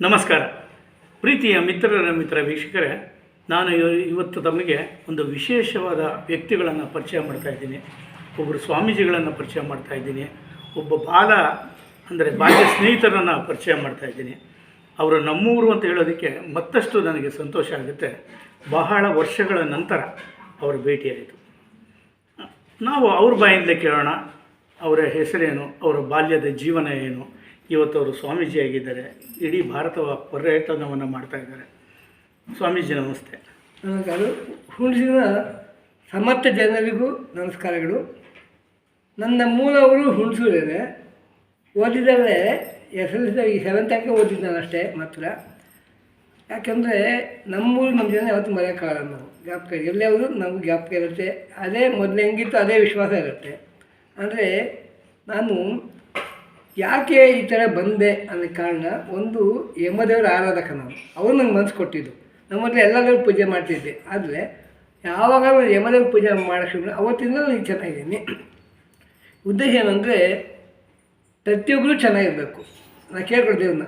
ನಮಸ್ಕಾರ ಪ್ರೀತಿಯ ಮಿತ್ರ ವೀಕ್ಷಕರೇ, ನಾನು ಇವತ್ತು ತಮಗೆ ಒಂದು ವಿಶೇಷವಾದ ವ್ಯಕ್ತಿಗಳನ್ನು ಪರಿಚಯ ಮಾಡ್ತಾ ಇದ್ದೀನಿ. ಒಬ್ಬರು ಸ್ವಾಮೀಜಿಗಳನ್ನು ಪರಿಚಯ ಮಾಡ್ತಾ ಇದ್ದೀನಿ. ಒಬ್ಬ ಬಾಲ್ಯ ಸ್ನೇಹಿತರನ್ನು ಪರಿಚಯ ಮಾಡ್ತಾ ಇದ್ದೀನಿ. ಅವರು ನಮ್ಮೂರು ಅಂತ ಹೇಳೋದಕ್ಕೆ ಮತ್ತಷ್ಟು ನನಗೆ ಸಂತೋಷ ಆಗುತ್ತೆ. ಬಹಳ ವರ್ಷಗಳ ನಂತರ ಅವರ ಭೇಟಿಯಾಯಿತು. ನಾವು ಅವ್ರ ಬಾಯಿಂದಲೇ ಕೇಳೋಣ, ಅವರ ಹೆಸರೇನು, ಅವರ ಬಾಲ್ಯದ ಜೀವನ ಏನು. ಇವತ್ತು ಅವರು ಸ್ವಾಮೀಜಿಯಾಗಿದ್ದಾರೆ, ಇಡೀ ಭಾರತ ಪರ್ಯಟನವನ್ನು ಮಾಡ್ತಾ ಇದ್ದಾರೆ. ಸ್ವಾಮೀಜಿ ನಮಸ್ತೆ. ನಮಸ್ಕಾರ. ಹುಣಸಿನ ಸಮರ್ಥ ಜನರಿಗೂ ನಮಸ್ಕಾರಗಳು. ನನ್ನ ಮೂಲವರು ಹುಣಸೂರೇ. ಓದಿದರೆ SSLC 7th ತನಕ ಓದಿದ್ದು ನಾನು ಅಷ್ಟೇ ಮಾತ್ರ. ಯಾಕೆಂದರೆ ನಮ್ಮೂರು ನಮ್ಮ ಜನ ಯಾವತ್ತೂ ಮರೆಯೋಕ್ಕಾಗಲ್ಲ. ನಾವು ಜ್ಞಾಪಕ ಎಲ್ಲಾದರೂ ನಮಗೆ ಜ್ಞಾಪಕ ಇರುತ್ತೆ. ಅದೇ ಮೊದಲು ಹೆಂಗಿತ್ತು ಅದೇ ವಿಶ್ವಾಸ ಇರುತ್ತೆ. ಅಂದರೆ ನಾನು ಯಾಕೆ ಈ ಥರ ಬಂದೆ ಅನ್ನೋ ಕಾರಣ, ಒಂದು ಯಮದೇವರ ಆರಾಧಕ ನಾನು. ಅವರು ನಂಗೆ ಮನಸ್ಸು ಕೊಟ್ಟಿದ್ದು. ನಮ್ಮಲ್ಲಿ ಎಲ್ಲರೂ ಪೂಜೆ ಮಾಡ್ತಿದ್ದೆ. ಆದರೆ ಯಾವಾಗ ಯಮದೇವ್ರ ಪೂಜೆ ಮಾಡೋಕ್ಕೆ ಅವತ್ತಿಂದ ನಾನು ಚೆನ್ನಾಗಿದ್ದೀನಿ. ಉದ್ದೇಶ ಏನಂದರೆ ಪ್ರತಿಯೊಬ್ಬರು ಚೆನ್ನಾಗಿರಬೇಕು. ನಾನು ಕೇಳ್ಕೊಳ್ತೀವನ್ನ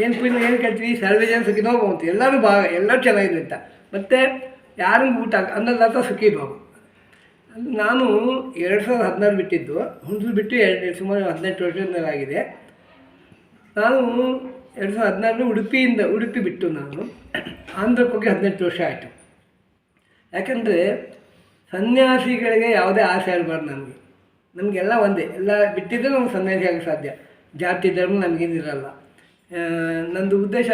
ಏನು ಪೂಜೆ ಏನು ಕೇಳ್ತೀವಿ, ಸರ್ವೇ ಜನ ಸುಖಿನೋ ಭವಂತು, ಎಲ್ಲರೂ ಚೆನ್ನಾಗಿದೆ ಅಂತ. ಮತ್ತು ಯಾರಿಗೂ ಊಟ ಅನ್ನದಾತ ಸುಖಿ ಭಾವ. ನಾನು 2016 ಬಿಟ್ಟಿದ್ದು, ಹುಣಸೂರು ಬಿಟ್ಟು ಸುಮಾರು 18 ವರ್ಷದಲ್ಲಾಗಿದೆ. ನಾನು 2016 ಉಡುಪಿ ಬಿಟ್ಟು ನಾನು ಆಂಧ್ರಕ್ಕೆ ಹೋಗಿ 18 ವರ್ಷ ಆಯಿತು. ಯಾಕೆಂದರೆ ಸನ್ಯಾಸಿಗಳಿಗೆ ಯಾವುದೇ ಆಸೆ ಆಗಬಾರ್ದು. ನಮಗೆಲ್ಲ ಒಂದೇ, ಎಲ್ಲ ಬಿಟ್ಟಿದ್ದರೆ ನಮ್ಗೆ ಸನ್ಯಾಸಿ ಆಗೋಕ್ಕೆ ಸಾಧ್ಯ. ಜಾತಿ ಧರ್ಮ ನಮಗೇನಿರಲ್ಲ. ನಂದು ಉದ್ದೇಶ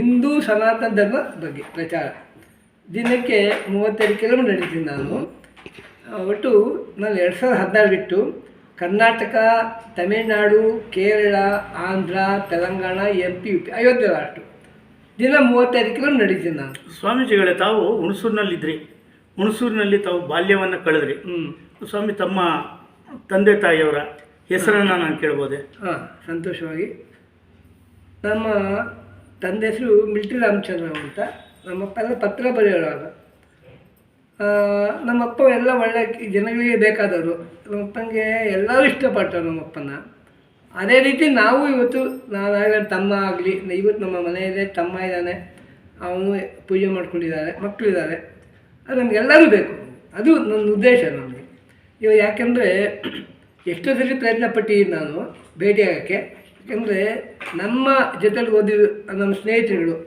ಹಿಂದೂ ಸನಾತನ ಧರ್ಮ ಬಗ್ಗೆ ಪ್ರಚಾರ. ದಿನಕ್ಕೆ 35 ಕಿಲೋಮೀಟರ್ ನಡೀತೀನಿ ನಾನು. ಒಟ್ಟು ನಾನು 2016 ಬಿಟ್ಟು ಕರ್ನಾಟಕ, ತಮಿಳುನಾಡು, ಕೇರಳ, ಆಂಧ್ರ, ತೆಲಂಗಾಣ, MP, UP 50 ರಾಷ್ಟ್ರ ದಿನ 35 ಕಿಲೋಮೀಟರ್ ನಡೀತೀನಿ ನಾನು. ಸ್ವಾಮೀಜಿಗಳೇ, ತಾವು ಹುಣಸೂರಿನಲ್ಲಿದ್ದಿರಿ. ಹುಣಸೂರಿನಲ್ಲಿ ತಾವು ಬಾಲ್ಯವನ್ನು ಕಳೆದ್ರಿ. ಸ್ವಾಮಿ, ತಮ್ಮ ತಂದೆ ತಾಯಿಯವರ ಹೆಸರನ್ನು ನಾನು ಕೇಳ್ಬೋದೆ? ಹಾಂ, ಸಂತೋಷವಾಗಿ. ನಮ್ಮ ತಂದೆ ಹೆಸರು ಮಿಲ್ಟ್ರಿ ರಾಮಚಂದ್ರ ಅಂತ. ನಮ್ಮಪ್ಪ ಎಲ್ಲ ಪತ್ರ ಬರೆಯೋರಾಗ. ನಮ್ಮಪ್ಪ ಎಲ್ಲ ಒಳ್ಳೆ ಜನಗಳಿಗೆ ಬೇಕಾದವರು. ನಮ್ಮಪ್ಪನಿಗೆ ಎಲ್ಲರೂ ಇಷ್ಟಪಟ್ಟರು ನಮ್ಮಪ್ಪನ. ಅದೇ ರೀತಿ ನಾವು ಇವತ್ತು, ನಾನು ತಮ್ಮ ಆಗಲಿ, ಇವತ್ತು ನಮ್ಮ ಮನೆಯಲ್ಲೇ ತಮ್ಮ ಇದ್ದಾನೆ, ಅವನು ಪೂಜೆ ಮಾಡ್ಕೊಂಡಿದ್ದಾರೆ, ಮಕ್ಕಳಿದ್ದಾರೆ. ಅದು ನಮಗೆಲ್ಲರೂ ಬೇಕು. ಅದು ನನ್ನ ಉದ್ದೇಶ ನನಗೆ. ಇವಾಗ ಯಾಕೆಂದರೆ ಎಷ್ಟೋ ಸರಿ ಪ್ರಯತ್ನ ಪಟ್ಟಿದ್ದೀನಿ ನಾನು ಭೇಟಿಯಾಗೋಕ್ಕೆ. ಯಾಕೆಂದರೆ ನಮ್ಮ ಜೊತೆಲಿ ನಮ್ಮ ಸ್ನೇಹಿತರುಗಳು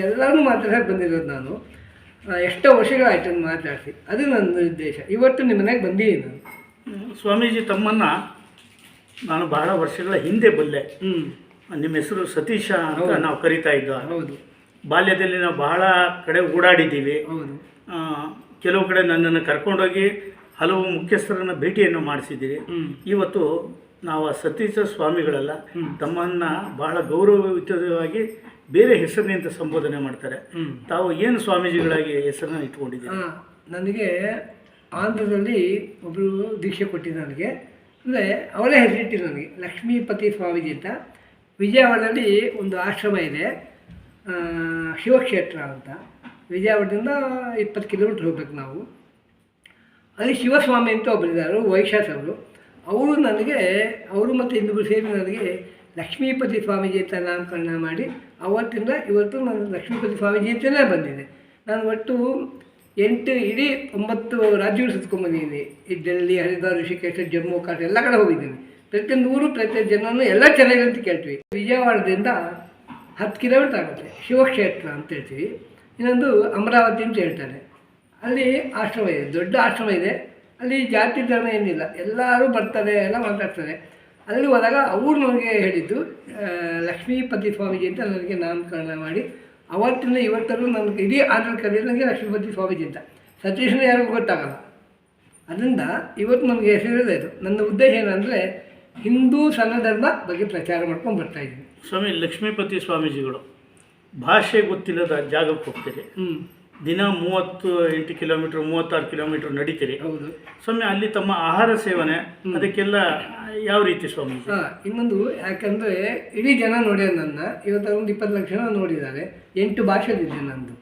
ಎಲ್ಲರೂ ಮಾತಾಡೋಕ್ಕೆ ಬಂದಿರೋದು ನಾನು. ಎಷ್ಟೋ ವರ್ಷಗಳಾಯ್ತು ನಾನು ಮಾತಾಡಿಸಿ. ಅದು ನನ್ನ ಉದ್ದೇಶ. ಇವತ್ತು ನಿಮ್ಮ ಮನೆಗೆ ಬಂದಿದ್ದೀನಿ ನಾನು. ಸ್ವಾಮೀಜಿ, ತಮ್ಮನ್ನು ನಾನು ಬಹಳ ವರ್ಷಗಳ ಹಿಂದೆ ಬಲ್ಲೆ. ನಿಮ್ಮ ಹೆಸರು ಸತೀಶ ಅಂತ ನಾವು ಕರಿತಾ ಇದ್ದ. ಹೌದು. ಬಾಲ್ಯದಲ್ಲಿ ನಾವು ಬಹಳ ಕಡೆ ಓಡಾಡಿದ್ದೀವಿ. ಹೌದು. ಕೆಲವು ಕಡೆ ನನ್ನನ್ನು ಕರ್ಕೊಂಡೋಗಿ ಹಲವು ಮುಖ್ಯಸ್ಥರನ್ನು ಭೇಟಿಯನ್ನು ಮಾಡಿಸಿದ್ದೀರಿ. ಇವತ್ತು ನಾವು ಆ ಸತೀಶ ಸ್ವಾಮಿಗಳೆಲ್ಲ ತಮ್ಮನ್ನು ಬಹಳ ಗೌರವಯುತವಾಗಿ ಬೇರೆ ಹೆಸರಿನಿಂದ ಸಂಬೋಧನೆ ಮಾಡ್ತಾರೆ. ತಾವು ಏನು ಸ್ವಾಮೀಜಿಗಳಾಗಿ ಹೆಸರನ್ನ ಇಟ್ಕೊಂಡಿದ್ದೀರಿ? ನನಗೆ ಆಂಧ್ರದಲ್ಲಿ ಒಬ್ಬರು ದೀಕ್ಷೆ ಕೊಟ್ಟಿದ್ದು ನನಗೆ. ಅಂದರೆ ಅವರೇ ಹೆಸರಿಟ್ಟಿದ್ದು ನನಗೆ, ಲಕ್ಷ್ಮೀಪತಿ ಸ್ವಾಮೀಜಿ ಅಂತ. ವಿಜಯವಾಡದಲ್ಲಿ ಒಂದು ಆಶ್ರಮ ಇದೆ, ಶಿವಕ್ಷೇತ್ರ ಅಂತ. ವಿಜಯವಾಡದಿಂದ 20 ಕಿಲೋಮೀಟ್ರ್ ಹೋಗ್ಬೇಕು ನಾವು. ಅಲ್ಲಿ ಶಿವಸ್ವಾಮಿ ಅಂತ ಒಬ್ಬರಿದ್ದಾರೆ, ವೈಶಾಸ್ ಅವರು ನನಗೆ, ಅವರು ಮತ್ತು ಇನ್ನೊಬ್ಬರು ಸೇರಿ ನನಗೆ ಲಕ್ಷ್ಮೀಪತಿ ಸ್ವಾಮೀಜಿ ಅಂತ ನಾಮಕರಣ ಮಾಡಿ ಅವತ್ತಿಂದ ಇವತ್ತು ನಾನು ಲಕ್ಷ್ಮೀಪತಿ ಸ್ವಾಮೀಜಿ ಅಂತಲೇ ಬಂದಿದೆ. ನಾನು ಒಟ್ಟು 9 ರಾಜ್ಯಗಳು ಸುತ್ಕೊಂಡ್ಬಂದಿದ್ದೀನಿ. ಈ ಡೆಲ್ಲಿ, ಹರಿದ್ವಾರ, ಋಷಿಕೇಶ, ಜಮ್ಮು, ಕಾಶ್ಮೀರ ಎಲ್ಲ ಕಡೆ ಹೋಗಿದ್ದೀನಿ. ಪ್ರತಿಯೊಂದು ಊರು, ಪ್ರತಿಯೊಂದು ಜನನೂ ಎಲ್ಲ ಚೆನ್ನಾಗಿದೆ ಅಂತ ಕೇಳ್ತೀವಿ. ವಿಜಯವಾಡದಿಂದ 10 ಕಿಲೋಮೀಟ್ರ್ ಆಗುತ್ತೆ, ಶಿವಕ್ಷೇತ್ರ ಅಂತ ಹೇಳ್ತೀವಿ. ಇನ್ನೊಂದು ಅಮರಾವತಿ ಅಂತ ಹೇಳ್ತಾರೆ. ಅಲ್ಲಿ ಆಶ್ರಮ ಇದೆ, ದೊಡ್ಡ ಆಶ್ರಮ ಇದೆ. ಅಲ್ಲಿ ಜಾತಿ ಧರ್ಮ ಏನಿಲ್ಲ, ಎಲ್ಲರೂ ಬರ್ತಾರೆ, ಎಲ್ಲ ಮಾತಾಡ್ತಾರೆ. ಅಲ್ಲಿ ಹೋದಾಗ ಅವರು ನನಗೆ ಹೇಳಿದ್ದು ಲಕ್ಷ್ಮೀಪತಿ ಸ್ವಾಮೀಜಿ ಅಂತ ನನಗೆ ನಾಮಕರಣ ಮಾಡಿ ಅವತ್ತಿಂದ ಇವತ್ತರೂ ನನಗೆ ಇಡೀ ಆಂಧ್ರ ಕರೆಯಲ್ಲಿ ನನಗೆ ಲಕ್ಷ್ಮೀಪತಿ ಸ್ವಾಮೀಜಿ ಅಂತ. ಸತೀಶ್ನ ಯಾರಿಗೂ ಗೊತ್ತಾಗಲ್ಲ. ಅದರಿಂದ ಇವತ್ತು ನನಗೆ ಹೆಸರಿದೆ. ಇದು ನನ್ನ ಉದ್ದೇಶ ಏನಂದರೆ ಹಿಂದೂ ಸನಾತನ ಬಗ್ಗೆ ಪ್ರಚಾರ ಮಾಡ್ಕೊಂಡು ಬರ್ತಾಯಿದ್ದೀನಿ. ಸ್ವಾಮಿ, ಲಕ್ಷ್ಮೀಪತಿ ಸ್ವಾಮೀಜಿಗಳು ಭಾಷೆ ಗೊತ್ತಿಲ್ಲದ ಜಾಗಕ್ಕೆ ಹೋಗ್ತೀರಿ. ದಿನ 38 ಕಿಲೋಮೀಟ್ರ್ 36 ಕಿಲೋಮೀಟ್ರ್ ನಡೀತೀರಿ. ಹೌದು ಸ್ವಾಮಿ. ಅಲ್ಲಿ ತಮ್ಮ ಆಹಾರ ಸೇವನೆ ಅದಕ್ಕೆಲ್ಲ ಯಾವ ರೀತಿ ಸ್ವಾಮಿ? ಇನ್ನೊಂದು, ಯಾಕಂದರೆ ಇಡೀ ಜನ ನೋಡ್ಯಾರ ನನ್ನ. ಇವತ್ತು ಒಂದು 20 ಲಕ್ಷ ಜನ ನೋಡಿದ್ದಾರೆ. 8 ಭಾಷೆದಿದೆ ನಂದು.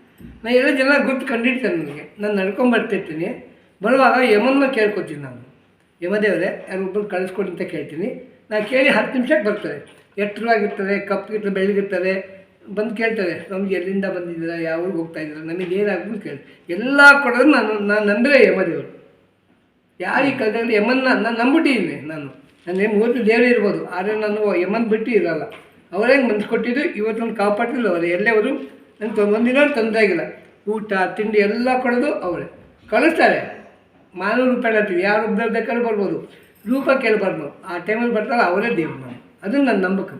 ನಾನು ಎಲ್ಲ ಜನ ಗೊತ್ತು ಕಂಡಿಡ್ತೇನೆ ನನಗೆ. ನಾನು ನಡ್ಕೊಂಬರ್ತಿರ್ತೀನಿ. ಬರುವಾಗ ಯಮನ್ನ ಕೇಳ್ಕೊತೀನಿ ನಾನು. ಯಮದೇವರೇ ಯಾರೊಬ್ಬರು ಕಳಿಸ್ಕೊಡಿ ಅಂತ ಕೇಳ್ತೀನಿ. ನಾನು ಕೇಳಿ 10 ನಿಮಿಷಕ್ಕೆ ಬರ್ತದೆ. ಎತ್ತರವಾಗಿರ್ತದೆ, ಕಪ್ಪಗಿರ್ತದೆ, ಬೆಳ್ಳಗಿರ್ತದೆ, ಬಂದು ಕೇಳ್ತಾರೆ ನಮ್ಗೆ ಎಲ್ಲಿಂದ ಬಂದಿದ್ದೀರಾ, ಯಾವ ಊರಿಗೆ ಹೋಗ್ತಾ ಇದ್ದೀರಾ, ನಮಗೆ ಏನಾಗ್ಬೋದು ಕೇಳಿ ಎಲ್ಲ ಕೊಡೋದು ನಾನು ನಂಬರೇ ಯಮದೇವರು. ಯಾರು ಈ ಕಲ್ದಲ್ಲಿ ಯಮನ್ನ ನಾನು ನಂಬಿಟ್ಟಿದ್ದೀನಿ. ನನ್ನ ಮೂವತ್ತು ದೇವರು ಇರ್ಬೋದು, ಆದರೆ ನಾನು ಯಮನ್ ಬಿಟ್ಟು ಇರಲ್ಲ. ಅವರೇ ಮನಸ್ಸು ಕೊಟ್ಟಿದ್ದು, ಇವತ್ತು ನಾನು ಕಾಪಾಡ್ತಿಲ್ಲ ಅವರು. ಎಲ್ಲೇ ಅವರು ನನಗೆ ಒಂದಿನ ತೊಂದರೆ ಆಗಿಲ್ಲ. ಊಟ ತಿಂಡಿ ಎಲ್ಲ ಕೊಡೋದು ಅವರೇ. ಕಳಿಸ್ತಾರೆ, ಮಾನವ ರೂಪ ಹೇಳ್ತೀವಿ, ಯಾವ ರೂಪದಲ್ಲಿ ಬೇಕಾದ್ರೂ ಬರ್ಬೋದು, ರೂಪ ಕೇಳಬಾರ್ದು. ಆ ಟೈಮಲ್ಲಿ ಬರ್ತಾರಲ್ಲ ಅವರೇ ದೇವರು. ನಾನು ಅದನ್ನು ನನ್ನ ನಂಬಕ.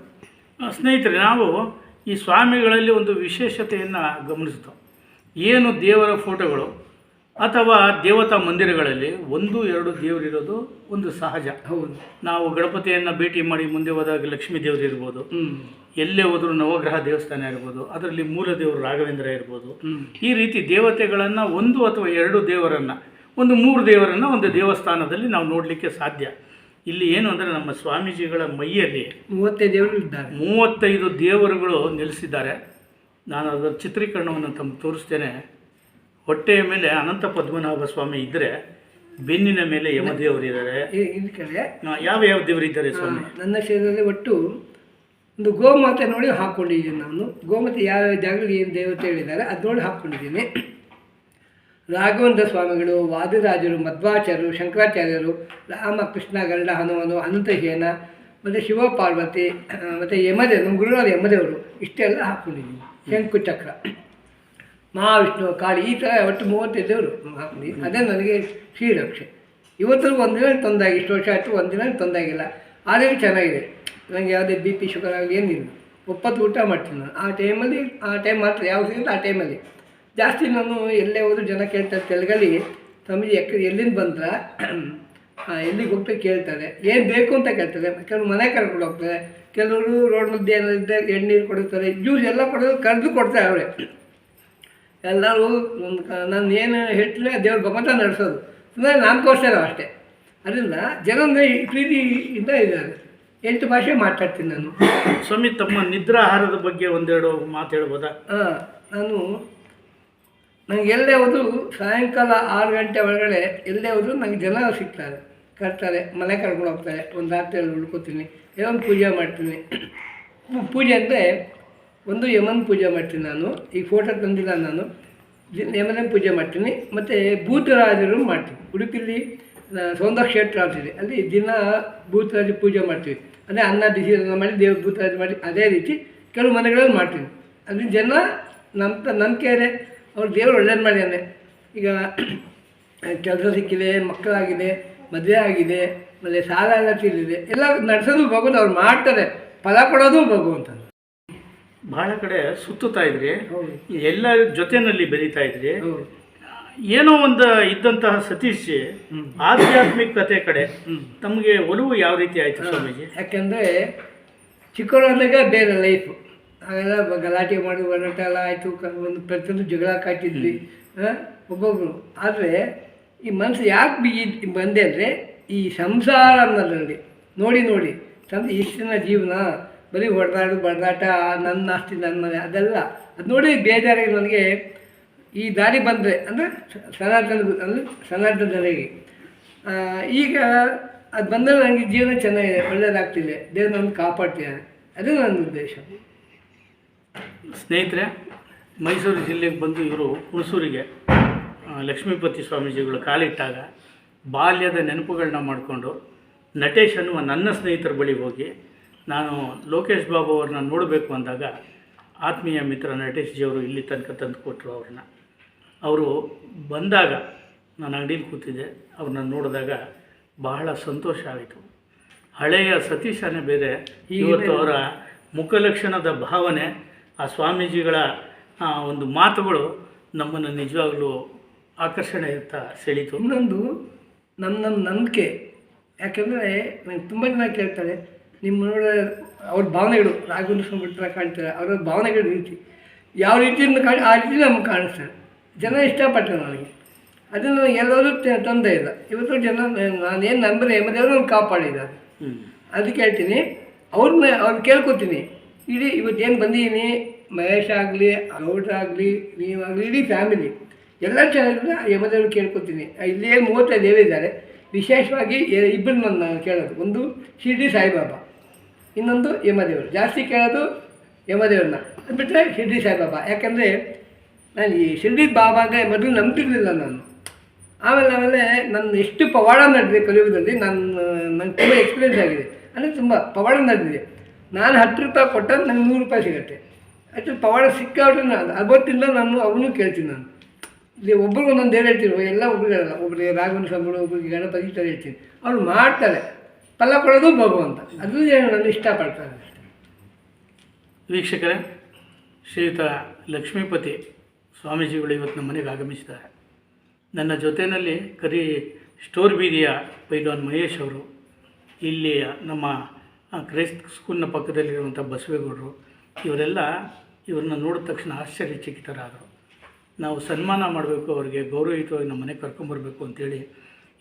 ಸ್ನೇಹಿತರೆ, ನಾವು ಈ ಸ್ವಾಮಿಗಳಲ್ಲಿ ಒಂದು ವಿಶೇಷತೆಯನ್ನು ಗಮನಿಸ್ತು. ಏನು ದೇವರ ಫೋಟೋಗಳು ಅಥವಾ ದೇವತಾ ಮಂದಿರಗಳಲ್ಲಿ 1-2 ದೇವರಿರೋದು ಒಂದು ಸಹಜ. ಹೌದು. ನಾವು ಗಣಪತಿಯನ್ನು ಭೇಟಿ ಮಾಡಿ ಮುಂದೆ ಹೋದಾಗ ಲಕ್ಷ್ಮೀ ದೇವರು ಇರ್ಬೋದು, ಎಲ್ಲೇ ಹೋದರೂ ನವಗ್ರಹ ದೇವಸ್ಥಾನ ಇರ್ಬೋದು, ಅದರಲ್ಲಿ ಮೂಲ ದೇವರು ರಾಘವೇಂದ್ರ ಇರ್ಬೋದು. ಈ ರೀತಿ ದೇವತೆಗಳನ್ನು 1 ಅಥವಾ 2 ದೇವರನ್ನು, 3 ದೇವರನ್ನು ಒಂದು ದೇವಸ್ಥಾನದಲ್ಲಿ ನಾವು ನೋಡಲಿಕ್ಕೆ ಸಾಧ್ಯ. ಇಲ್ಲಿ ಏನು ಅಂದರೆ ನಮ್ಮ ಸ್ವಾಮೀಜಿಗಳ ಮೈಯಲ್ಲಿ 35 ದೇವರು ಇದ್ದಾರೆ. 35 ದೇವರುಗಳು ನೆಲೆಸಿದ್ದಾರೆ. ನಾನು ಅದರ ಚಿತ್ರೀಕರಣವನ್ನು ತಮಗೆ ತೋರಿಸ್ತೇನೆ. ಹೊಟ್ಟೆಯ ಮೇಲೆ ಅನಂತ ಪದ್ಮನಾಭ ಸ್ವಾಮಿ ಇದ್ದರೆ, ಬೆನ್ನಿನ ಮೇಲೆ ಯಮದೇವರಿದ್ದಾರೆ. ಈ ಕಡೆ ಯಾವ ದೇವರಿದ್ದಾರೆ ಸ್ವಾಮಿ? ನನ್ನ ಶರೀರದಲ್ಲಿ ಒಟ್ಟು ಒಂದು ಗೋಮಾತೆ ನೋಡಿ ಹಾಕ್ಕೊಂಡಿದ್ದೀನಿ. ನಾನು ಗೋಮಾತೆ ಯಾವ್ಯಾವ ಜಾಗದಲ್ಲಿ ಏನು ದೇವತೆ ಹೇಳಿದ್ದಾರೆ ಅದು ನೋಡಿ ಹಾಕ್ಕೊಂಡಿದ್ದೀನಿ. ರಾಘವೇಂದ್ರ ಸ್ವಾಮಿಗಳು, ವಾದಿರಾಜರು, ಮಧ್ವಾಚಾರ್ಯರು, ಶಂಕರಾಚಾರ್ಯರು, ರಾಮಕೃಷ್ಣ, ಗರುಡ, ಹನುಮನು, ಅನಂತಶೇನ, ಮತ್ತು ಶಿವ ಪಾರ್ವತಿ, ಮತ್ತು ಯಮದೇವರು, ನಮ್ಮ ಗುರುವಾದ ಯಮದೇವರು, ಇಷ್ಟೆಲ್ಲ ಹಾಕ್ಕೊಂಡಿದ್ದೀನಿ. ಶಂಕುಚಕ್ರ, ಮಹಾವಿಷ್ಣು, ಕಾಳಿ, ಈ ಥರ ಒಟ್ಟು 35 ದೇವರು ಹಾಕ್ಕೊಂಡಿದ್ದೀನಿ. ಅದೇ ನನಗೆ ಶ್ರೀರಕ್ಷೆ. ಇವತ್ತು ಒಂದಿನ ತೊಂದಾಗಿ, ಇಷ್ಟು ವರ್ಷ ಆಯಿತು, ಒಂದಿನ ತೊಂದಾಗಿಲ್ಲ. ಆರೋಗ್ಯ ಚೆನ್ನಾಗಿದೆ. ನನಗೆ ಯಾವುದೇ ಬಿ ಪಿ ಶುಗರ್ ಆಗಲಿ ಏನಿಲ್ಲ. ಒಪ್ಪತ್ತು ಊಟ ಮಾಡ್ತೀನಿ ನಾನು. ಆ ಟೈಮ್ ಮಾತ್ರ ಯಾವ ಸಿಗುತ್ತೆ ಆ ಟೈಮಲ್ಲಿ. ಜಾಸ್ತಿ ನಾನು ಎಲ್ಲೇ ಹೋದರೂ ಜನ ಕೇಳ್ತಾರೆ, ತೆಲುಗಲ್ಲಿ ಸ್ವಾಮೀಜಿ ಎಲ್ಲಿಂದ ಬಂದ್ರ, ಎಲ್ಲಿಗೆ ಹೋಗ್ತಾ ಕೇಳ್ತಾರೆ, ಏನು ಬೇಕು ಅಂತ ಕೇಳ್ತಾರೆ. ಕೆಲವರು ಮನೆ ಕರ್ಕೊಂಡು ಹೋಗ್ತಾರೆ, ಕೆಲವರು ರೋಡ್ ಮಧ್ಯೆ ಏನಿದೆ ಎಣ್ಣೀರು ಕೊಡುತ್ತಾರೆ, ಜ್ಯೂಸ್ ಎಲ್ಲ ಕೊಡೋದು, ಕರೆದು ಕೊಡ್ತಾರೆ ಅವರೇ. ಎಲ್ಲರೂ ನಾನು ಏನು ಹೇಳ್ತೀನಿ ದೇವ್ರ ಭಗವಂತ ನಡೆಸೋದು, ಸುಮ್ಮನೆ ನಾಮಕೋಸ್ಕರ ಅಷ್ಟೇ. ಅದರಿಂದ ಜನ ಪ್ರೀತಿಯಿಂದ ಇದ್ದಾರೆ. 8 ಭಾಷೆ ಮಾತಾಡ್ತೀನಿ ನಾನು. ಸ್ವಾಮಿ, ತಮ್ಮ ನಿದ್ರಾಹಾರದ ಬಗ್ಗೆ 1-2 ಮಾತು ಹೇಳ್ಬೋದಾ? ನನಗೆ ಎಲ್ಲೇ ಹೋದರೂ ಸಾಯಂಕಾಲ 6 ಗಂಟೆ ಒಳಗಡೆ ಎಲ್ಲೇ ಹೋದರೂ ನನಗೆ ಜನ ಸಿಗ್ತಾರೆ, ಕರ್ತಾರೆ, ಮನೆ ಕರ್ಕೊಂಡು ಹೋಗ್ತಾರೆ. ಒಂದು ರಾತ್ರಿಯಲ್ಲಿ ಉಳ್ಕೊತೀನಿ, ಏನೋ ಒಂದು ಪೂಜೆ ಮಾಡ್ತೀನಿ. ಪೂಜೆ ಅಂದರೆ ಒಂದು ಯಮನ ಪೂಜೆ ಮಾಡ್ತೀನಿ ನಾನು. ಈ ಫೋಟೋ ತಂದಿಲ್ಲ ನಾನು, ಯಮನ ಪೂಜೆ ಮಾಡ್ತೀನಿ. ಮತ್ತು ಭೂತರಾಜರು ಮಾಡ್ತೀನಿ. ಉಡುಪಿಲಿ ಸೌಂದರ್ಯ ಕ್ಷೇತ್ರ ಅಂತಿದೆ, ಅಲ್ಲಿ ದಿನ ಭೂತರಾಜ ಪೂಜೆ ಮಾಡ್ತೀವಿ. ಅದೇ ಅನ್ನ ಬಿಸಿ ಅನ್ನ ಮಾಡಿ ದೇವ್ರ ಭೂತರಾಜ ಮಾಡಿ ಅದೇ ರೀತಿ ಕೆಲವು ಮನೆಗಳಲ್ಲಿ ಮಾಡ್ತೀನಿ. ಅಲ್ಲಿ ಜನ ನಂಬಿಕೆ ಇದೆ, ಅವ್ರು ದೇವರು ಒಳ್ಳೇದು ಮಾಡ್ಯಾನೆ. ಈಗ ಕೆಲಸ ಸಿಕ್ಕಿದೆ, ಮಕ್ಕಳಾಗಿದೆ, ಮದುವೆ ಆಗಿದೆ, ಮತ್ತು ಸಾಲ ಎಲ್ಲ ತೀರಿದೆ, ಎಲ್ಲ ನಡೆಸೋದು ಭಗವಂತ. ಅವ್ರು ಮಾಡ್ತಾರೆ, ಫಲ ಕೊಡೋದು ಭಗವಂತ. ಬಹಳ ಕಡೆ ಸುತ್ತುತ್ತಾ ಇದ್ರಿ, ಹೌದು, ಎಲ್ಲ ಜೊತೆಯಲ್ಲಿ ಬೆಳೀತಾ ಇದ್ರಿ. ಹೌದು. ಏನೋ ಒಂದು ಇದ್ದಂತಹ ಸತೀಶ್ ಆಧ್ಯಾತ್ಮಿಕತೆ ಕಡೆ ತಮಗೆ ಒಲವು ಯಾವ ರೀತಿ ಆಯಿತು ಸ್ವಾಮೀಜಿ? ಯಾಕೆಂದರೆ ಚಿಕ್ಕವರಾದಾಗ ಬೇರೆ ಲೈಫು, ಹಾಗೆಲ್ಲ ಗಲಾಟೆ ಮಾಡಿ ಓಡಾಟ ಎಲ್ಲ ಆಯಿತು. ಒಂದು ಪ್ರತಿಯೊಂದು ಜಗಳ ಕಾಯ್ತಿದ್ವಿ ಒಬ್ಬೊಬ್ಬರು. ಆದರೆ ಈ ಮನಸ್ಸು ಯಾಕೆ ಬಂದೆ ಅಂದರೆ ಈ ಸಂಸಾರ ಅನ್ನೋದ್ರಲ್ಲಿ ನೋಡಿ ಇಷ್ಟಿನ ಜೀವನ ಬರೀ ಬಡದಾಟ, ನನ್ನ ಆಸ್ತಿ ನನ್ನ ಮನೆ, ಅದೆಲ್ಲ ಅದು ನೋಡಿ ಬೇಜಾರಾಗಿ ನನಗೆ ಈ ದಾರಿ ಬಂದರೆ ಅಂದರೆ ಸನಾತನ ಜನರಿಗೆ ಈಗ ಅದು ಬಂದರೆ ನನಗೆ ಜೀವನ ಚೆನ್ನಾಗಿದೆ, ಒಳ್ಳೆಯದಾಗ್ತಿದೆ, ದೇವ್ರು ನನ್ನ ಕಾಪಾಡ್ತಿದ್ದಾನೆ. ಅದು ನನ್ನ ಉದ್ದೇಶ. ಸ್ನೇಹಿತರೆ, ಮೈಸೂರು ಜಿಲ್ಲೆಗೆ ಬಂದು ಇವರು ಹುಣಸೂರಿಗೆ ಲಕ್ಷ್ಮೀಪತಿ ಸ್ವಾಮೀಜಿಗಳು ಕಾಲಿಟ್ಟಾಗ ಬಾಲ್ಯದ ನೆನಪುಗಳನ್ನ ಮಾಡಿಕೊಂಡು ನಟೇಶ್ ಅನ್ನುವ ನನ್ನ ಸ್ನೇಹಿತರ ಬಳಿ ಹೋಗಿ ನಾನು ಲೋಕೇಶ್ ಬಾಬು ಅವ್ರನ್ನ ನೋಡಬೇಕು ಅಂದಾಗ ಆತ್ಮೀಯ ಮಿತ್ರ ನಟೇಶ್ ಜಿಯವರು ಇಲ್ಲಿ ತನಕ ತಂದು ಕೊಟ್ಟರು ಅವ್ರನ್ನ. ಅವರು ಬಂದಾಗ ನಾನು ಅಂಗಡೀಲಿ ಕೂತಿದ್ದೆ, ಅವ್ರನ್ನ ನೋಡಿದಾಗ ಬಹಳ ಸಂತೋಷ ಆಯಿತು. ಹಳೆಯ ಸತೀಶನೇ ಬೇರೆ, ಇವತ್ತು ಅವರ ಮುಖಲಕ್ಷಣದ ಭಾವನೆ, ಆ ಸ್ವಾಮೀಜಿಗಳ ಒಂದು ಮಾತುಗಳು ನಮ್ಮನ್ನು ನಿಜವಾಗ್ಲೂ ಆಕರ್ಷಣೆ ಅಂತ ಸೆಳೀತು. ಇನ್ನೊಂದು ನಮ್ಮ ನಂಬಿಕೆ, ಯಾಕೆಂದರೆ ನನಗೆ ತುಂಬ ಜನ ಕೇಳ್ತಾರೆ ನಿಮ್ಮ ಅವ್ರ ಭಾವನೆಗಳು ರಾಘವೇಂದ್ರ ಸ್ವಾಮಿ ಬಿಟ್ಟರೆ ಕಾಣ್ತಾರೆ, ಅವರ ಭಾವನೆಗಳ ರೀತಿ ಯಾವ ರೀತಿಯಿಂದ ಆ ರೀತಿ ನಮ್ಗೆ ಕಾಣಿಸ್ತಾರೆ. ಜನ ಇಷ್ಟಪಟ್ಟರು ನನಗೆ, ಅದನ್ನು ಎಲ್ಲರೂ ತೊಂದರೆ ಇಲ್ಲ. ಇವತ್ತು ಜನ ನಾನೇನು ನಂಬರೆ ಯಮದೇವರು ನಾನು ಕಾಪಾಡಿದ್ದಾರೆ. ಅದಕ್ಕೆ ಹೇಳ್ತೀನಿ, ಅವ್ರು ಕೇಳ್ಕೊತೀನಿ. ಇವತ್ತೇನು ಬಂದಿದ್ದೀನಿ, ಮಹೇಶ್ ಆಗಲಿ, ಗೌಡ್ರಾಗಲಿ, ನೀವಾಗಲಿ, ಇಡೀ ಫ್ಯಾಮಿಲಿ ಎಲ್ಲ ಚೆನ್ನಾಗಿದ್ರೆ ಯಮದೇವರು ಕೇಳ್ಕೊತೀನಿ. ಇಲ್ಲಿ 35 ದೇವರಿದ್ದಾರೆ. ವಿಶೇಷವಾಗಿ ಇಬ್ಬರು ನಾನು ಕೇಳೋದು, ಒಂದು ಶಿರ್ಡಿ ಸಾಯಿಬಾಬಾ, ಇನ್ನೊಂದು ಯಮದೇವರು. ಜಾಸ್ತಿ ಕೇಳೋದು ಯಮದೇವ್ರನ್ನ. ಅದು ಬಿಟ್ಟರೆ ಶಿರ್ಡಿ ಸಾಯಿಬಾಬಾ. ಯಾಕೆಂದರೆ ನಾನು ಈ ಶಿರ್ಡಿ ಬಾಬಾ ಅಂದರೆ ಮೊದಲು ನಂಬ್ತಿರ್ಲಿಲ್ಲ ನಾನು. ಆಮೇಲೆ ನನ್ನ ಎಷ್ಟು ಪವಾಡ ನಡೆದಿದೆ ಕಲಿಯುಗದಲ್ಲಿ, ನನಗೆ ತುಂಬ ಎಕ್ಸ್ಪೀರಿಯೆನ್ಸ್ ಆಗಿದೆ. ಅಂದರೆ ತುಂಬ ಪವಾಡ ನಡೆದಿದೆ. ನಾನು 10 ರೂಪಾಯಿ ಕೊಟ್ಟರೆ ನನಗೆ 100 ರೂಪಾಯಿ ಸಿಗುತ್ತೆ. ಅಷ್ಟು ಪವಾಡ ಸಿಕ್ಕಾಬಿಟ್ರೆ ನಾನು ಅವತ್ತಿಂದ ನಾನು ಅವನು ಕೇಳ್ತೀನಿ. ನಾನು ಇಲ್ಲಿ ಒಬ್ರಿಗೆ ಒಂದೊಂದು ದೇವ್ರು ಹೇಳ್ತೀನಿ, ಎಲ್ಲ ಒಬ್ರಿಗೆ ಹೇಳಲ್ಲ. ಒಬ್ಬರಿಗೆ ರಾಘವೇಂದ್ರ ಸ್ವಾಮಿಗಳು, ಒಬ್ಬರಿಗೆ ಗಣಪತಿ ಈ ಥರ ಹೇಳ್ತೀನಿ. ಅವ್ರು ಮಾಡ್ತಾರೆ, ಫಲ ಕೊಡೋದು ಭಗವಂತ. ಅದು ನಾನು ಇಷ್ಟಪಡ್ತಾರೆ. ವೀಕ್ಷಕರೇ, ಶ್ರೀಯುತ ಲಕ್ಷ್ಮೀಪತಿ ಸ್ವಾಮೀಜಿಗಳು ಇವತ್ತು ನಮ್ಮ ಮನೆಗೆ ಆಗಮಿಸಿದ್ದಾರೆ. ನನ್ನ ಜೊತೆಯಲ್ಲಿ ಸ್ಟೋರ್ ಬೀದಿಯ ಪೈಲ್ವಾನ್ ಮಹೇಶ್ ಅವರು, ಇಲ್ಲಿಯ ನಮ್ಮ ಕ್ರೈಸ್ತ ಸ್ಕೂಲ್ನ ಪಕ್ಕದಲ್ಲಿರುವಂಥ ಬಸವೇಗೌಡರು, ಇವರೆಲ್ಲ ಇವ್ರನ್ನ ನೋಡಿದ ತಕ್ಷಣ ಆಶ್ಚರ್ಯಚಕಿತರಾದರು. ನಾವು ಸನ್ಮಾನ ಮಾಡಬೇಕು, ಅವರಿಗೆ ಗೌರವಯುತವಾಗಿ ನಮ್ಮ ಮನೆಗೆ ಕರ್ಕೊಂಬರ್ಬೇಕು ಅಂತೇಳಿ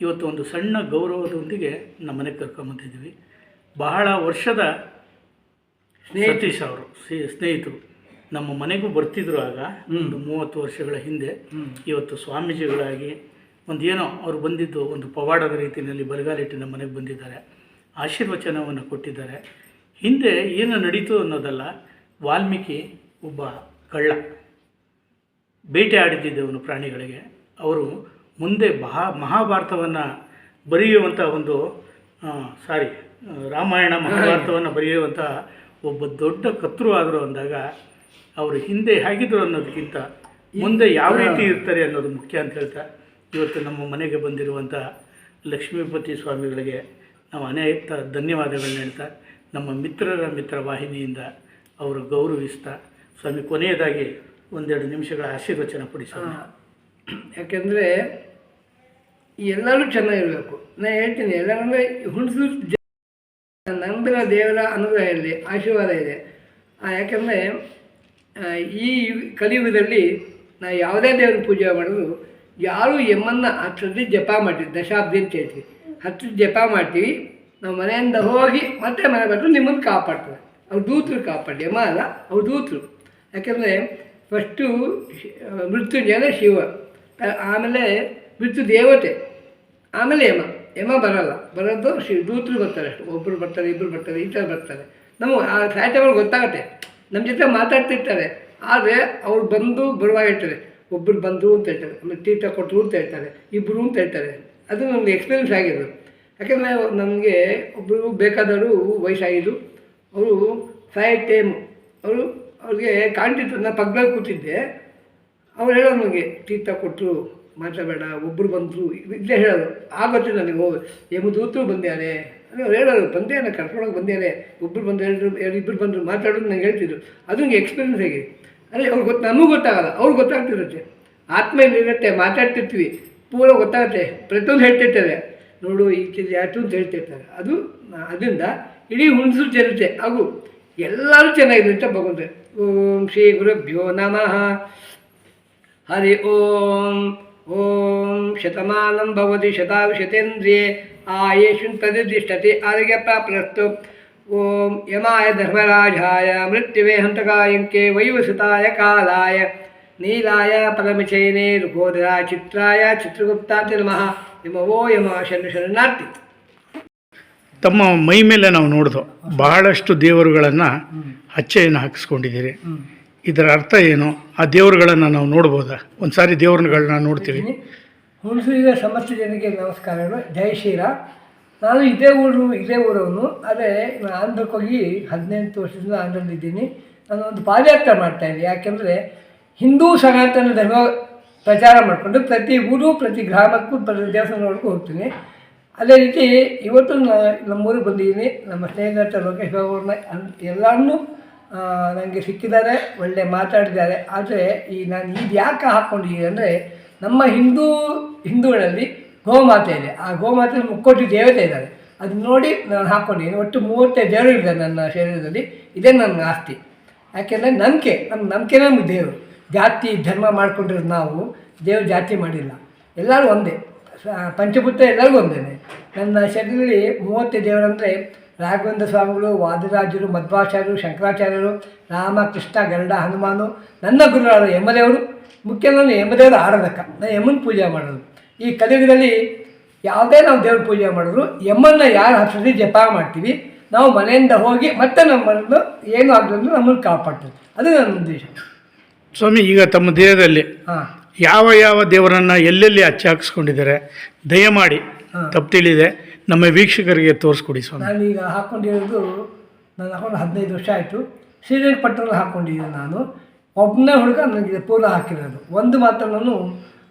ಇವತ್ತು ಒಂದು ಸಣ್ಣ ಗೌರವದೊಂದಿಗೆ ನಮ್ಮ ಮನೆಗೆ ಕರ್ಕೊಂಬಂದಿದ್ದೀವಿ. ಬಹಳ ವರ್ಷದ ಸತೀಶ್ ಅವರು ಸ್ನೇಹಿತರು ನಮ್ಮ ಮನೆಗೂ ಬರ್ತಿದ್ರು. ಆಗ ಒಂದು 30 ವರ್ಷಗಳ ಹಿಂದೆ. ಇವತ್ತು ಸ್ವಾಮೀಜಿಗಳಾಗಿ ಏನೋ ಅವ್ರು ಬಂದಿದ್ದು ಒಂದು ಪವಾಡದ ರೀತಿಯಲ್ಲಿ ಬರಗಾಲಿಟ್ಟು ನಮ್ಮ ಮನೆಗೆ ಬಂದಿದ್ದಾರೆ, ಆಶೀರ್ವಚನವನ್ನು ಕೊಟ್ಟಿದ್ದಾರೆ. ಹಿಂದೆ ಏನು ನಡೀತು ಅನ್ನೋದಲ್ಲ, ವಾಲ್ಮೀಕಿ ಒಬ್ಬ ಕಳ್ಳ, ಬೇಟೆ ಆಡಿದ್ದಿದ್ದವನು ಪ್ರಾಣಿಗಳಿಗೆ. ಅವರು ಮುಂದೆ ಮಹಾಭಾರತವನ್ನು ಬರೆಯುವಂಥ ರಾಮಾಯಣ ಮಹಾಭಾರತವನ್ನು ಬರೆಯುವಂಥ ಒಬ್ಬ ದೊಡ್ಡ ಕರ್ತೃ ಆದರು ಅಂದಾಗ ಅವರು ಹಿಂದೆ ಹೇಗಿದ್ರು ಅನ್ನೋದಕ್ಕಿಂತ ಮುಂದೆ ಯಾವ ರೀತಿ ಇರ್ತಾರೆ ಅನ್ನೋದು ಮುಖ್ಯ ಅಂತ ಹೇಳ್ತಾ ಇವತ್ತು ನಮ್ಮ ಮನೆಗೆ ಬಂದಿರುವಂಥ ಲಕ್ಷ್ಮೀಪತಿ ಸ್ವಾಮಿಗಳಿಗೆ ನಾವು ಅನೇಕ ಧನ್ಯವಾದಗಳನ್ನ ಹೇಳ್ತಾ ನಮ್ಮ ಮಿತ್ರ ವಾಹಿನಿಯಿಂದ ಅವರು ಗೌರವಿಸ್ತಾ, ಸ್ವಾಮಿ ಕೊನೆಯದಾಗಿ 1-2 ನಿಮಿಷಗಳ ಆಶೀರ್ವಚನ ಕೊಡಿಸೋಣ. ಯಾಕೆಂದರೆ ಎಲ್ಲರೂ ಚೆನ್ನಾಗಿರಬೇಕು. ನಾನು ಹೇಳ್ತೀನಿ, ಎಲ್ಲರಂದರೆ ಹುಣಸೂರು ನಂಬಿರೋ ದೇವರ ಅನುಗ್ರಹ ಇದೆ, ಆಶೀರ್ವಾದ ಇದೆ. ಯಾಕೆಂದರೆ ಈ ಕಲಿಯುಗದಲ್ಲಿ ನಾವು ಯಾವುದೇ ದೇವರ ಪೂಜೆ ಮಾಡಿದ್ರು ಯಾರು ಯಮ್ಮನ್ನು 10 ಜಪ ಮಾಡ್ತೀವಿ, ದಶಾಬ್ದಿ ಅಂತ ಹೇಳ್ತೀವಿ. 10 ಜಪ ಮಾಡ್ತೀವಿ, ನಾವು ಮನೆಯಿಂದ ಹೋಗಿ ಮತ್ತೆ ಮನೆ ಬಂದು ನಿಮ್ಮನ್ನು ಕಾಪಾಡ್ತಾರೆ. ಅವ್ರು ದೂತರು ಕಾಪಾಡಿ, ಯಮ ಅಲ್ಲ, ಅವ್ರು ದೂತರು. ಯಾಕೆಂದರೆ ಫಸ್ಟು ಮೃತ್ಯುಂಜಯನೇ ಶಿವ, ಆಮೇಲೆ ಮೃತ್ಯು ದೇವತೆ, ಆಮೇಲೆ ಯಮ ಬರೋದು ದೂತರು ಬರ್ತಾರೆ. ಅಷ್ಟು ಒಬ್ಬರು ಬರ್ತಾರೆ, ಇಬ್ಬರು ಬರ್ತಾರೆ, ಈ ಥರ ಬರ್ತಾರೆ. ನಮಗೆ ಆ ಸಾಹಿತ್ಯಗಳು ಗೊತ್ತಾಗುತ್ತೆ, ನಮ್ಮ ಜೊತೆ ಮಾತಾಡ್ತಿರ್ತಾರೆ. ಆದರೆ ಅವ್ರು ಬರುವಾಗ ಹೇಳ್ತಾರೆ, ಒಬ್ಬರು ಬಂದರು ಅಂತ ಹೇಳ್ತಾರೆ, ಆಮೇಲೆ ತೀರ್ಥ ಕೊಟ್ಟರು ಅಂತ ಹೇಳ್ತಾರೆ, ಇಬ್ಬರು ಅಂತ ಹೇಳ್ತಾರೆ. ಅದು ನಮಗೆ ಎಕ್ಸ್ಪೀರಿಯನ್ಸ್ ಆಗಿರೋದು. ಯಾಕೆಂದರೆ ನನಗೆ ಒಬ್ಬರು ಬೇಕಾದವರು ವಯಸ್ಸಾಗಿದ್ದು, ಅವರು ಟೈಮ್ ಅವ್ರಿಗೆ ಕಾಣ್ತಿತ್ತು. ನಾನು ಪಕ್ಕದಲ್ಲಿ ಕೂತಿದ್ದೆ, ಅವ್ರು ಹೇಳೋದು ನನಗೆ, ತೀರ್ಥ ಕೊಟ್ಟರು ಮಾತಾಡಬೇಡ, ಒಬ್ಬರು ಬಂದರು ಇಲ್ಲೇ ಹೇಳೋದು. ಆಗುತ್ತೆ ನನಗೆ, ಯಮದೂತರು ಬಂದ್ಯಾರೆ ಅವ್ರು ಹೇಳೋರು, ಬಂದೇನೆ ಕರ್ಕೊಂಡೋಗಿ ಬಂದೇನೆ, ಒಬ್ಬರು ಬಂದು ಇಬ್ಬರು ಬಂದರು ಮಾತಾಡೋದು ನಂಗೆ ಹೇಳ್ತಿದ್ರು. ಅದು ನನಗೆ ಎಕ್ಸ್ಪೀರಿಯನ್ಸ್ ಆಗಿದೆ. ಅಂದರೆ ಅವ್ರಿಗೆ ನಮಗೂ ಗೊತ್ತಾಗಲ್ಲ, ಅವ್ರಿಗೆ ಗೊತ್ತಾಗ್ತಿರುತ್ತೆ. ಆತ್ಮೆಯಲ್ಲಿರುತ್ತೆ, ಮಾತಾಡ್ತಿರ್ತೀವಿ, ಪೂರ ಗೊತ್ತಾಗುತ್ತೆ. ಪ್ರತಿಯೊಂದು ಹೇಳ್ತಿರ್ತಾರೆ, ನೋಡು ಈ ಚೀಸ್ ಯಾತು ಅಂತ ಹೇಳ್ತಿರ್ತಾರೆ. ಅದರಿಂದ ಇಡೀ ಹುಣಸೂರು ಜನತೆ ಹಾಗೂ ಎಲ್ಲರೂ ಚೆನ್ನಾಗಿದೆ ಅಂತ ಭಗವಂತ. ಓಂ ಶ್ರೀ ಗುರುಭ್ಯೋ ನಮಃ. ಹರಿ ಓಂ. ಓಂ ಶತಮಾನಂ ಭವತಿ ಶತಾಯುಷತೇಂದ್ರಿಯೇ ಆಯುಷ್ ಪ್ರತಿಷ್ಠತೆ ಆರೋಗ್ಯಪ್ರಾಪ್ತಸ್ತು. ಓಂ ಯಮಾಯ ಧರ್ಮರಾಜಾಯ ಮೃತ್ಯುವೇ ಹಂತಕಾಯಂಕೆ ವೈವಸುತಾಯ ಕಾಲಾಯ ನೀಲಾಯ ಪರಮಚೈನೇ ರುಗೋದರ ಚಿತ್ರಾಯ ಚಿತ್ರಗುಪ್ತಾಂತ ನಮಃ. ಯಮವೋ ಯಮ ಶರಣಾರ್ಥಿ. ತಮ್ಮ ಮೈ ಮೇಲೆ ನಾವು ನೋಡಿದೋ ಬಹಳಷ್ಟು ದೇವರುಗಳನ್ನು ಹಚ್ಚೆಯನ್ನು ಹಾಕಿಸ್ಕೊಂಡಿದ್ದೀರಿ. ಇದರ ಅರ್ಥ ಏನು? ಆ ದೇವರುಗಳನ್ನು ನಾವು ನೋಡ್ಬೋದಾ? ಒಂದು ಸಾರಿ ದೇವರುಗಳನ್ನ ನೋಡ್ತೀವಿ. ಹುಣಸೂರಿನ ಸಮಸ್ತ ಜನರಿಗೆ ನಮಸ್ಕಾರಗಳು, ಜೈ ಶ್ರೀರಾಮ್. ನಾನು ಇದೇ ಊರವನು. ಆದರೆ ನಾನು ಆಂಧ್ರಕ್ಕೆ ಹೋಗಿ 18 ವರ್ಷದಿಂದ ಆಂಧ್ರದಲ್ಲಿದ್ದೀನಿ. ನಾನು ಒಂದು ಪಾದಯಾತ್ರೆ ಮಾಡ್ತಾಯಿದ್ದೆ. ಯಾಕೆಂದರೆ ಹಿಂದೂ ಸನಾತನ ಧರ್ಮ ಪ್ರಚಾರ ಮಾಡಿಕೊಂಡು ಪ್ರತಿ ಊರು ಪ್ರತಿ ಗ್ರಾಮಕ್ಕೂ ದೇವಸ್ಥಾನಗಳಿಗೂ ಹೋಗ್ತೀನಿ. ಅದೇ ರೀತಿ ಇವತ್ತು ನಮ್ಮೂರಿಗೆ ಬಂದಿದ್ದೀನಿ. ನಮ್ಮ ಸ್ನೇಹಿತ ಲೋಕೇಶ್ ಬಾಬು ಅವ್ರನ್ನ ಎಲ್ಲರನ್ನೂ ನನಗೆ ಸಿಕ್ಕಿದ್ದಾರೆ, ಒಳ್ಳೆ ಮಾತಾಡಿದ್ದಾರೆ. ಆದರೆ ನಾನು ಇದು ಯಾಕೆ ಹಾಕ್ಕೊಂಡಿದ್ದೀನಿ ಅಂದರೆ, ನಮ್ಮ ಹಿಂದೂಗಳಲ್ಲಿ ಗೋಮಾತೆ ಇದೆ. ಆ ಗೋಮಾತೆ 3 ದೇವತೆ ಇದ್ದಾರೆ. ಅದು ನೋಡಿ ನಾನು ಹಾಕ್ಕೊಂಡಿದ್ದೀನಿ. ಒಟ್ಟು 35 ದೇವರು ಇದೆ ನನ್ನ ಶರೀರದಲ್ಲಿ. ಇದೇ ನನ್ನ ಆಸ್ತಿ. ಯಾಕೆಂದರೆ ನಮ್ಮ ನಂಬಿಕೆನೇ ನಮಗೆ ದೇವರು. ಜಾತಿ ಧರ್ಮ ಮಾಡ್ಕೊಂಡಿರೋದು ನಾವು, ದೇವ್ರ ಜಾತಿ ಮಾಡಿಲ್ಲ. ಎಲ್ಲರೂ ಒಂದೇ, ಪಂಚಭೂತ ಎಲ್ಲರಿಗೂ ಒಂದೇ. ನನ್ನ ಶರೀರದಲ್ಲಿ 30 ದೇವರಂದರೆ ರಾಘವೇಂದ್ರ ಸ್ವಾಮಿಗಳು, ವಾದಿರಾಜರು, ಮಧ್ವಾಚಾರ್ಯರು, ಶಂಕರಾಚಾರ್ಯರು, ರಾಮ, ಕೃಷ್ಣ, ಗರುಡ, ಹನುಮಾನು, ನನ್ನ ಗುರುಗಳಾದ ಯಮದೇವರು. ಮುಖ್ಯ ನಾನು ಯಮದೇವರ ಆರಾಧಕ. ನಾನು ಯಮನ ಪೂಜೆ ಮಾಡೋದು. ಈ ಕಲಿಯುಗದಲ್ಲಿ ಯಾವುದೇ ನಾವು ದೇವ್ರ ಪೂಜೆ ಮಾಡಿದ್ರು ಯಮ್ಮನ್ನು ಯಾರು 10 ಜಪ ಮಾಡ್ತೀವಿ ನಾವು ಮನೆಯಿಂದ ಹೋಗಿ ಮತ್ತೆ ನಮ್ಮನ್ನು ಏನೂ ಆಗದಂದ್ರೆ ನಮ್ಮನ್ನು ಕಾಪಾಡ್ತದೆ. ಅದು ನನ್ನ ಉದ್ದೇಶ. ಸ್ವಾಮಿ, ಈಗ ತಮ್ಮ ದೇಹದಲ್ಲಿ ಹಾಂ, ಯಾವ ಯಾವ ದೇವರನ್ನು ಎಲ್ಲೆಲ್ಲಿ ಹಚ್ಚಿ ಹಾಕಿಸ್ಕೊಂಡಿದ್ದಾರೆ ದಯಮಾಡಿ ತಪ್ಪು ತಿಳಿದೆ ನಮ್ಮ ವೀಕ್ಷಕರಿಗೆ ತೋರಿಸ್ಕೊಡಿ ಸ್ವಾಮಿ. ನಾನೀಗ ಹಾಕ್ಕೊಂಡಿರೋದು, ನಾನು ಹಾಕೊಂಡು 15 ವರ್ಷ ಆಯಿತು. ಶ್ರೀರಂಗಪಟ್ಟಣ ಹಾಕ್ಕೊಂಡಿದ್ದೀನಿ. ನಾನು ಒಬ್ಬನೇ ಹುಡುಗ ನನಗೆ ಪೂರ್ಣ ಹಾಕಿರೋದು. ಒಂದು ಮಾತ್ರ ನಾನು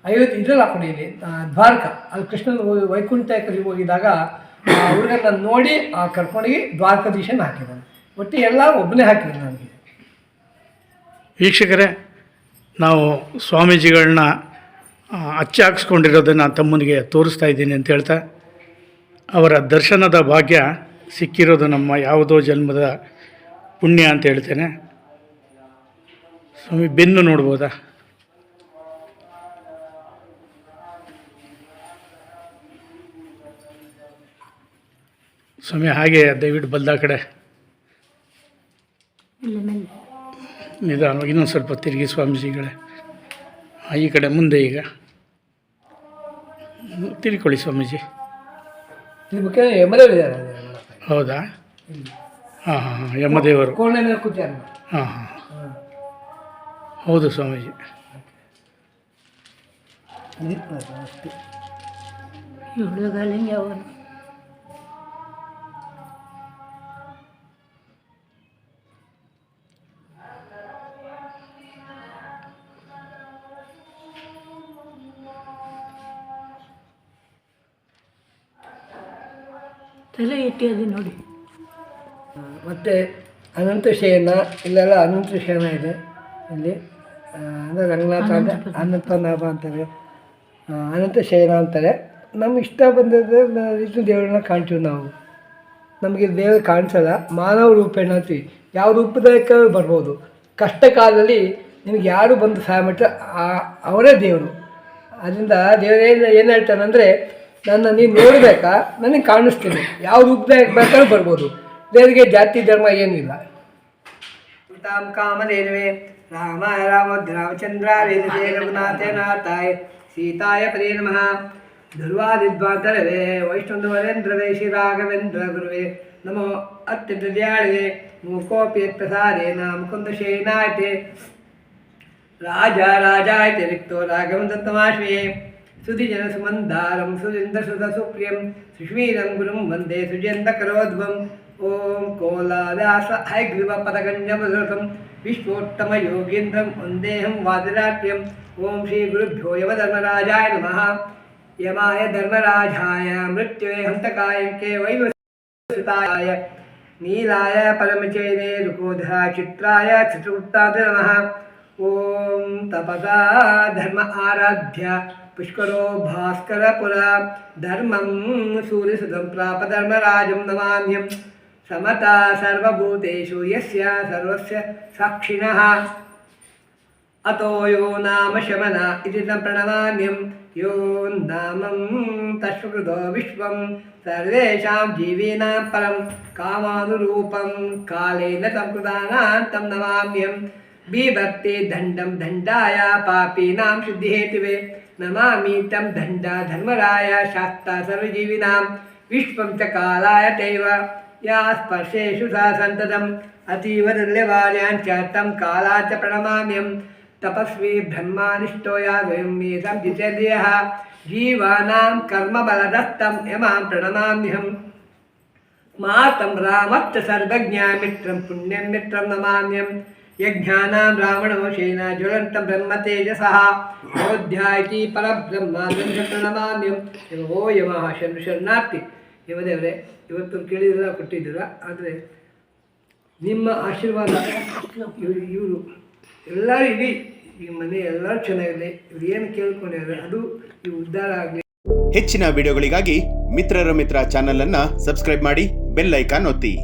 50 ಇದರಲ್ಲಿ ಹಾಕ್ಕೊಂಡಿದ್ದೀನಿ, ದ್ವಾರಕ. ಅಲ್ಲಿ ಕೃಷ್ಣನ ವೈಕುಂಠ ಕರಿಗೆ ಹೋಗಿದಾಗ ಆ ಹುಡುಗ ನಾನು ನೋಡಿ ಕರ್ಕೊಂಡೋಗಿ ದ್ವಾರಕಾಧೀಶನ ಹಾಕಿದ್ದಾನೆ. ಒಟ್ಟು ಎಲ್ಲ ಒಬ್ಬನೇ ಹಾಕಿದ್ದೀನಿ ನನಗೆ. ವೀಕ್ಷಕರೇ, ನಾವು ಸ್ವಾಮೀಜಿಗಳನ್ನ ಹಚ್ಚಿ ಹಾಕ್ಸ್ಕೊಂಡಿರೋದನ್ನು ತಮ್ಮನಿಗೆ ತೋರಿಸ್ತಾ ಇದ್ದೀನಿ ಅಂತ ಹೇಳ್ತಾ, ಅವರ ದರ್ಶನದ ಭಾಗ್ಯ ಸಿಕ್ಕಿರೋದು ನಮ್ಮ ಯಾವುದೋ ಜನ್ಮದ ಪುಣ್ಯ ಅಂತ ಹೇಳ್ತೇನೆ. ಸ್ವಾಮಿ, ಬೆನ್ನು ನೋಡ್ಬೋದಾ? ಸ್ವಾಮಿ, ಹಾಗೆ ದಯವಿಟ್ಟು ಬಲ್ದ ಕಡೆ ನಿಧಾನವಾಗಿ ಇನ್ನೊಂದು ಸ್ವಲ್ಪ ತಿರುಗಿ ಸ್ವಾಮೀಜಿಗಳೇ. ಈ ಕಡೆ ಮುಂದೆ ಈಗ ತಿರ್ಕೊಳ್ಳಿ ಸ್ವಾಮೀಜಿ. ಹೌದಾ? ಹಾಂ ಹಾಂ ಹಾಂ, ಯಮದೇವರು. ಹಾಂ ಹಾಂ, ಹೌದು ಸ್ವಾಮೀಜಿ. ತಲೆ ಎಟ್ಟಿದೆ ನೋಡಿ. ಮತ್ತು ಅನಂತ ಶಯನ, ಇಲ್ಲೆಲ್ಲ ಅನಂತ ಶಯನ ಇದೆ. ಇಲ್ಲಿ ಅಂದರೆ ರಂಗನಾಥ ಅಂತ ಅನಂತನಾಭ ಅಂತಾರೆ, ಅನಂತ ಶಯನ ಅಂತಾರೆ. ನಮ್ಗೆ ಇಷ್ಟ ಬಂದಿದ್ದರೆ ರೀತಿ ದೇವರನ್ನ ಕಾಣ್ತೀವಿ ನಾವು. ನಮಗೆ ದೇವರು ಕಾಣಿಸಲ್ಲ, ಮಾನವ ರೂಪೇಣ ಅಂತೀವಿ. ಯಾವ ರೂಪದಾಯಕ ಬರ್ಬೋದು. ಕಷ್ಟ ಕಾಲದಲ್ಲಿ ನಿಮಗೆ ಯಾರು ಬಂದು ಸಹಾಯ ಮಾಡ್ತಾರೆ ಅವರೇ ದೇವರು. ಅದರಿಂದ ದೇವರೇನು ಏನು ಹೇಳ್ತಾನಂದರೆ, ನನ್ನ ನೀನು ನೋಡಬೇಕಾ, ನನಗೆ ಕಾಣಿಸ್ತೀನಿ. ಯಾವ ರೂಪದಾಗ ಬೇಕಾದ್ರೂ ಬರ್ಬೋದು. ದೇವರಿಗೆ ಜಾತಿ ಧರ್ಮ ಏನಿಲ್ಲ. ತಾಂ ಕಾಮಧೇನವೇ ರಾಮಾಯ ರಾಮಚಂದ್ರಾಯ ರಘುನಾಥ ನಾಥಾಯ ಸೀತಾಯ ಪದೇ ನಮಃ. ಧ್ರುವಾದಿದ್ವಾಂತರವೇ ವೈಷ್ಣವರೇಂದ್ರವೇ ಶ್ರೀ ರಾಘವೇಂದ್ರ ಗುರುವೇ ನಮೋ ಅತ್ಯಂತ ದಯಾಳವೇ ಮೂಕೋಪಿ ಪ್ರಸಾರೇಣ ಮುಕುಂದ ಶೇನಾಯತೆ ರಾಜ ರಾಜಾಯತೆ ರಿಕ್ತೋ ರಾಘವಂತಮಾಶ್ರಯೇ ಸುಧಿಜನ ಸುಮಂದಾರಂ ಸುರೇಂದ್ರ ಸುಧ ಸುಪ್ರಿಯಂ ಸುಶ್ಮೀರಂ ಗುರುಂ ವಂದೇ ಸುಜೇಂದ್ರ ಕರೋದ್ವಂ. ಓಂ ಕೋಲಾವ್ಯಾಸ ಹೈಗ್ರೀವ ಪದಗಣ್ಯಮಧುರತಂ ವಿಶ್ವೋತ್ತಮ ಯೋಗೀಂದ್ರಂ ವಂದೇಹಂ ವಾದಿರಾಟ್ಯಂ. ಓಂ ಶ್ರೀ ಗುರುಭ್ಯೋ ಯಮಧರ್ಮರಾಜಾಯ ನಮಃ. ಯಮಾಯ ಧರ್ಮರಾಜಾಯ ಮೃತ್ಯುವೇ ಹಂತಕಾಯಂಕೆ ವೈವಸ್ತಾಯ ನೀಲಾಯ ಪರಮಚೇನೆ ರುಕೋಧ ಚಿತ್ರಾಯ ಚಿತ್ರಗುಪ್ತಾಯ ನಮಃ. ಓಂ ತಪಸಾ ಧರ್ಮ ಆರಾಧ್ಯ पुष्करो भास्करपुर धर्मं सूर्यसुतं प्राप धर्मराजं नमाम्यं. समता सर्वभूतेषु यस्य सर्वस्य साक्षिणः अतो यो नाम शमन इति तं प्रणमाम्यं. यो नामं तत्कृतो विश्वं सर्वेषां जीवीनां परं कामानुरूपं कालेन तं कृतानां तं नमाम्यं. बीभक्ति दण्डं दण्डाय पापीनां शुद्धिहेतुवे नमामि तं दण्डा धर्मराय शास्ता सर्वजीविनां. विश्वं च कालाय तैव या स्पर्शेषु सा सन्ततम् अतीव दुर्लभार्याञ्च तं कालाच्च प्रणमाम्यं. तपस्वी ब्रह्मानिष्ठो या वयं मेधं जितेन्द्रियः जीवानां कर्मबलदत्तं यमां प्रणमाम्यहं. मातं रामश्च सर्वज्ञामित्रं पुण्यं मित्रं नमाम्यं. यज्ञानां रावणवशेन ज्वलन्तं ब्रह्मतेजसः अयोध्यायति परब्रह्माद्यं प्रणमाम्यं. ಓ ಯಮಃ ಶರಣಾರ್ಥಿ. ಯಮದೇವರೇ, ಇವತ್ತು ಕೇಳಿದಿಲ್ಲ, ಕೊಟ್ಟಿದ್ದೀರ. ಆದರೆ ನಿಮ್ಮ ಆಶೀರ್ವಾದ ಇವರು ಎಲ್ಲರೂ ಇಡೀ ಈ ಮನೆ ಎಲ್ಲರೂ ಚೆನ್ನಾಗಿದೆ. ಇವ್ರು ಏನು ಕೇಳ್ಕೊಂಡಿದ್ದಾರೆ ಅದು ಈ ಉದ್ಧಾರ ಆಗಲಿ. ಹೆಚ್ಚಿನ ವಿಡಿಯೋಗಳಿಗಾಗಿ ಮಿತ್ರರ ಮಿತ್ರ ಚಾನೆಲ್ ಅನ್ನು ಸಬ್ಸ್ಕ್ರೈಬ್ ಮಾಡಿ, ಬೆಲ್ ಐಕಾನ್ ಒತ್ತಿ.